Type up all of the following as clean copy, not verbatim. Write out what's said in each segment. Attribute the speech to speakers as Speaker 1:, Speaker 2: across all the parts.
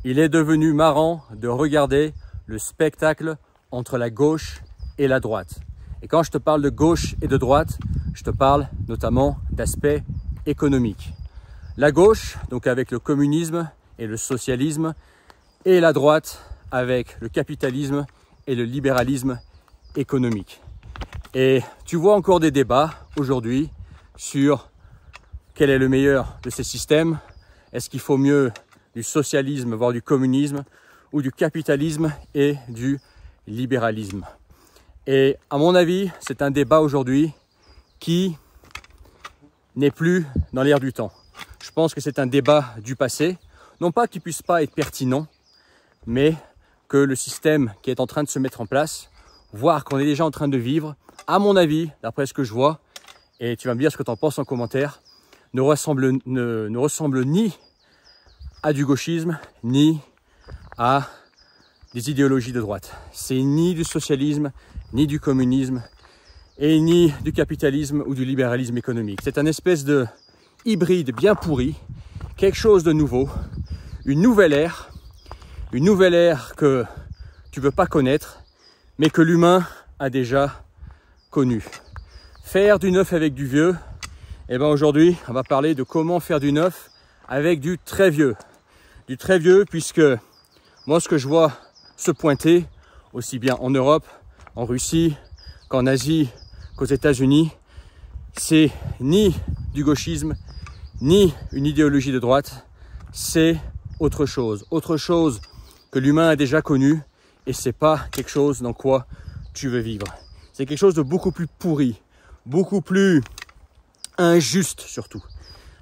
Speaker 1: il est devenu marrant de regarder le spectacle entre la gauche et la droite. Et quand je te parle de gauche et de droite, je te parle notamment d'aspect économique. La gauche, donc avec le communisme et le socialisme, et la droite avec le capitalisme et le libéralisme économique. Et tu vois encore des débats aujourd'hui sur quel est le meilleur de ces systèmes. Est-ce qu'il faut mieux du socialisme, voire du communisme, ou du capitalisme et du libéralisme? Et à mon avis, c'est un débat aujourd'hui qui n'est plus dans l'air du temps. Je pense que c'est un débat du passé, non pas qu'il ne puisse pas être pertinent, mais que le système qui est en train de se mettre en place, voire qu'on est déjà en train de vivre, à mon avis, d'après ce que je vois, et tu vas me dire ce que tu en penses en commentaire, ne ressemble ni à du gauchisme, ni à des idéologies de droite. C'est ni du socialisme, ni du communisme, et ni du capitalisme ou du libéralisme économique. C'est un espèce de hybride bien pourri, quelque chose de nouveau, une nouvelle ère que tu ne veux pas connaître, mais que l'humain a déjà connue. Faire du neuf avec du vieux, et bien aujourd'hui, on va parler de comment faire du neuf avec du très vieux. Du très vieux, puisque moi, ce que je vois se pointer, aussi bien en Europe, en Russie, qu'en Asie, qu'aux États-Unis, c'est ni du gauchisme, ni une idéologie de droite, c'est autre chose que l'humain a déjà connu, et c'est pas quelque chose dans quoi tu veux vivre. C'est quelque chose de beaucoup plus pourri, beaucoup plus injuste surtout.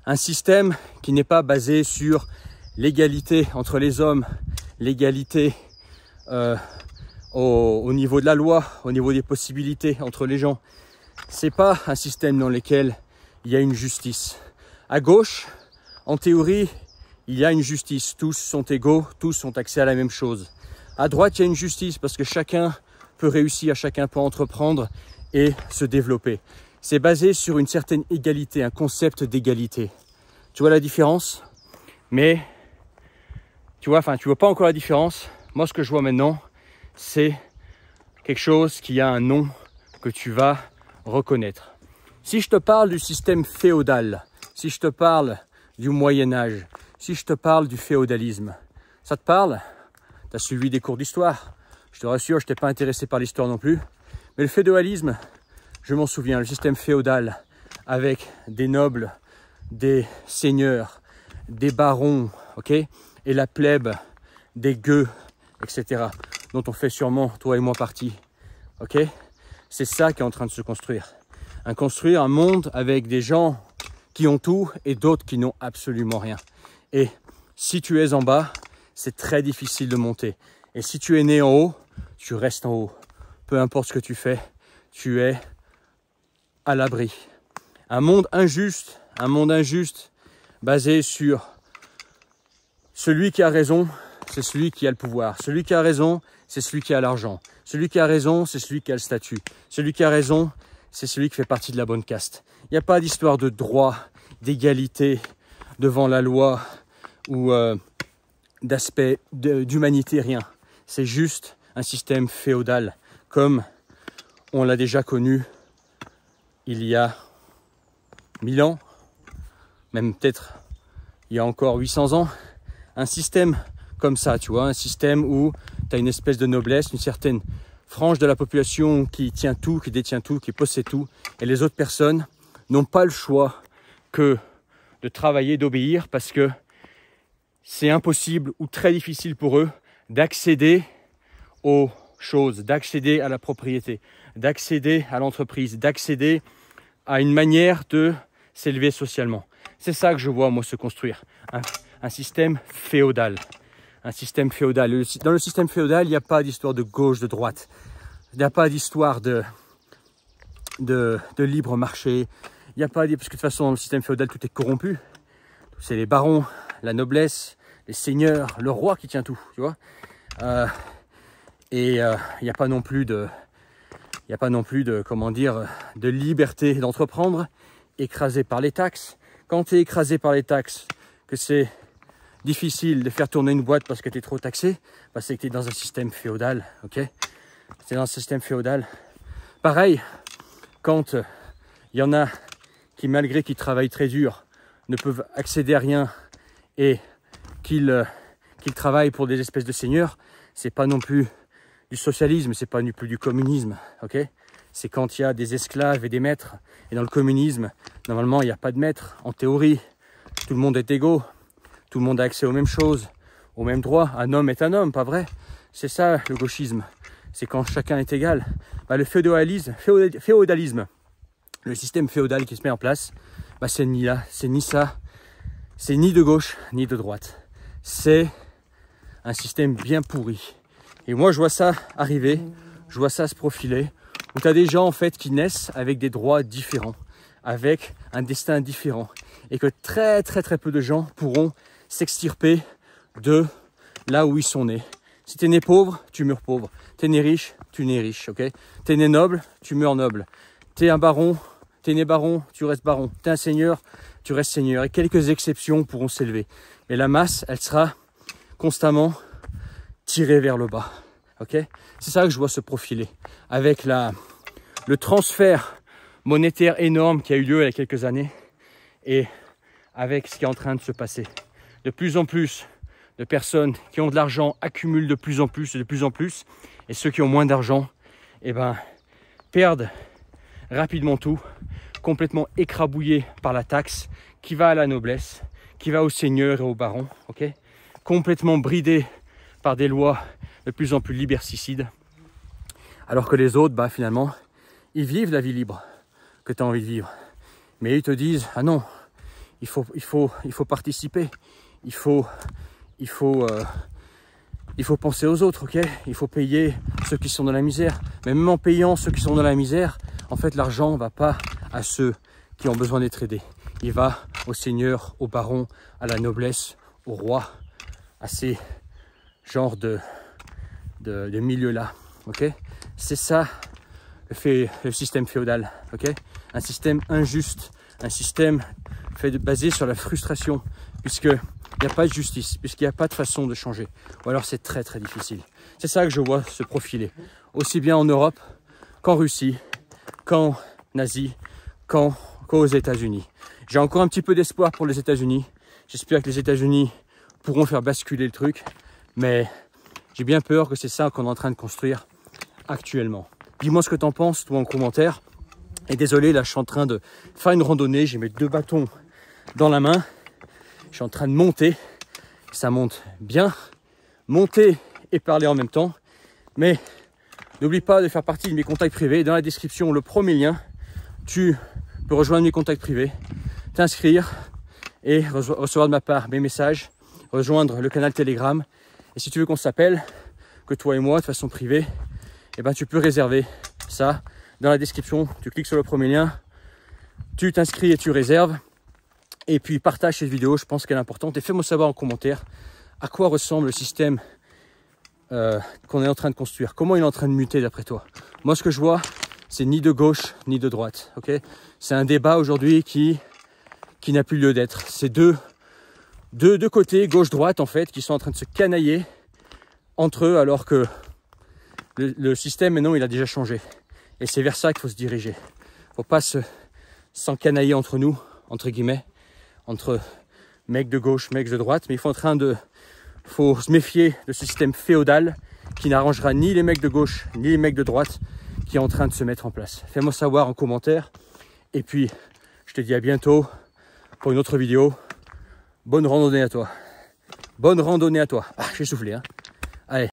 Speaker 1: Un système qui n'est pas basé sur l'égalité entre les hommes, l'égalité au niveau de la loi, au niveau des possibilités entre les gens. C'est pas un système dans lequel il y a une justice. À gauche, en théorie, il y a une justice. Tous sont égaux, tous ont accès à la même chose. À droite, il y a une justice parce que chacun peut réussir, chacun peut entreprendre et se développer. C'est basé sur une certaine égalité, un concept d'égalité. Tu vois la différence? Mais tu vois pas encore la différence. Moi, ce que je vois maintenant, c'est quelque chose qui a un nom que tu vas reconnaître. Si je te parle du système féodal, si je te parle du Moyen-Âge, si je te parle du féodalisme, ça te parle? Tu as suivi des cours d'histoire. Je te rassure, je n'étais pas intéressé par l'histoire non plus. Mais le féodalisme, je m'en souviens, le système féodal avec des nobles, des seigneurs, des barons, ok, et la plèbe, des gueux, etc., dont on fait sûrement, toi et moi, partie. Ok, c'est ça qui est en train de se construire. Construire un monde avec des gens qui ont tout et d'autres qui n'ont absolument rien. Et si tu es en bas, c'est très difficile de monter. Et si tu es né en haut, tu restes en haut. Peu importe ce que tu fais, tu es à l'abri. Un monde injuste basé sur celui qui a raison, c'est celui qui a le pouvoir. Celui qui a raison, c'est celui qui a l'argent. Celui qui a raison, c'est celui qui a le statut. Celui qui a raison, c'est celui qui fait partie de la bonne caste. Il n'y a pas d'histoire de droit, d'égalité devant la loi ou d'aspect d'humanité, rien. C'est juste un système féodal, comme on l'a déjà connu il y a 1000 ans, même peut-être il y a encore 800 ans. Un système comme ça, tu vois, un système où tu as une espèce de noblesse, une certaine frange de la population qui tient tout, qui détient tout, qui possède tout, et les autres personnes n'ont pas le choix que de travailler, d'obéir, parce que c'est impossible ou très difficile pour eux d'accéder aux choses, d'accéder à la propriété, d'accéder à l'entreprise, d'accéder à une manière de s'élever socialement. C'est ça que je vois, moi, se construire. Un système féodal. Un système féodal. Dans le système féodal, il n'y a pas d'histoire de gauche, de droite. Il n'y a pas d'histoire de libre marché. Il n'y a pas, parce que de toute façon, dans le système féodal, tout est corrompu. C'est les barons, la noblesse, les seigneurs, le roi qui tient tout, tu vois. Il n'y a pas non plus de, comment dire, de liberté d'entreprendre, écrasé par les taxes. Quand tu es écrasé par les taxes, que c'est difficile de faire tourner une boîte parce que tu es trop taxé, bah, c'est que tu es dans un système féodal, ok? C'est dans un système féodal. Pareil, quand il y en a qui, malgré qu'ils travaillent très dur, ne peuvent accéder à rien et qu'ils travaillent pour des espèces de seigneurs, c'est pas non plus du socialisme, c'est pas non plus du communisme, ok? C'est quand il y a des esclaves et des maîtres. Et dans le communisme, normalement, il n'y a pas de maître. En théorie, tout le monde est égaux. Tout le monde a accès aux mêmes choses, aux mêmes droits. Un homme est un homme, pas vrai? C'est ça le gauchisme. C'est quand chacun est égal. Bah, le féodalisme, le système féodal qui se met en place, bah, c'est ni là, c'est ni ça. C'est ni de gauche, ni de droite. C'est un système bien pourri. Et moi, je vois ça arriver, je vois ça se profiler, où tu as des gens en fait qui naissent avec des droits différents, avec un destin différent, et que très peu de gens pourront s'extirper de là où ils sont nés. Si tu es né pauvre, tu meurs pauvre. Tu es né riche, tu nais riche, ok? Tu es né noble, tu meurs noble. Tu es un baron, tu es né baron, tu restes baron. Tu es un seigneur, tu restes seigneur. Et quelques exceptions pourront s'élever. Mais la masse, elle sera constamment tirée vers le bas, ok? C'est ça que je vois se profiler. Avec le transfert monétaire énorme qui a eu lieu il y a quelques années et avec ce qui est en train de se passer. De plus en plus de personnes qui ont de l'argent accumulent de plus en plus et ceux qui ont moins d'argent, eh ben, perdent rapidement tout, complètement écrabouillés par la taxe qui va à la noblesse, qui va aux seigneurs et aux barons, ok? Complètement bridés par des lois de plus en plus liberticides, alors que les autres, bah, finalement, ils vivent la vie libre que tu as envie de vivre. Mais ils te disent, ah non, il faut participer, il faut penser aux autres, ok? Il faut payer ceux qui sont dans la misère. Mais même en payant ceux qui sont dans la misère, en fait, l'argent ne va pas à ceux qui ont besoin d'être aidés. Il va aux seigneurs, aux barons, à la noblesse, aux rois, à ces genres de milieux-là, ok? C'est ça le système féodal, ok? Un système injuste, un système basé sur la frustration, puisqu'il n'y a pas de justice, puisqu'il n'y a pas de façon de changer. Ou alors c'est très difficile. C'est ça que je vois se profiler, aussi bien en Europe qu'en Russie, qu'en Asie, qu'aux États-Unis. J'ai encore un petit peu d'espoir pour les États-Unis. J'espère que les États-Unis pourront faire basculer le truc, mais j'ai bien peur que c'est ça qu'on est en train de construire actuellement. Dis-moi ce que t'en penses, toi, en commentaire. Et désolé, là, je suis en train de faire une randonnée. J'ai mes 2 bâtons dans la main. Je suis en train de monter. Ça monte bien. Monter et parler en même temps. Mais n'oublie pas de faire partie de mes contacts privés. Dans la description, le premier lien, tu peux rejoindre mes contacts privés, t'inscrire et recevoir de ma part mes messages, rejoindre le canal Telegram. Et si tu veux qu'on s'appelle, que toi et moi, de façon privée, eh ben, tu peux réserver ça. Dans la description, tu cliques sur le premier lien, tu t'inscris et tu réserves. Et puis partage cette vidéo, je pense qu'elle est importante. Et fais-moi savoir en commentaire à quoi ressemble le système qu'on est en train de construire. Comment il est en train de muter d'après toi? Moi, ce que je vois, c'est ni de gauche ni de droite. Okay, c'est un débat aujourd'hui qui n'a plus lieu d'être. C'est deux côtés, gauche-droite en fait, qui sont en train de se canailler entre eux, alors que le système maintenant il a déjà changé. Et c'est vers ça qu'il faut se diriger. Il ne faut pas s'encanailler entre nous, entre guillemets, entre mecs de gauche, mecs de droite, mais faut se méfier de ce système féodal qui n'arrangera ni les mecs de gauche ni les mecs de droite qui est en train de se mettre en place. Fais-moi savoir en commentaire. Et puis, je te dis à bientôt pour une autre vidéo. Bonne randonnée à toi. Bonne randonnée à toi. Ah, j'ai soufflé, hein.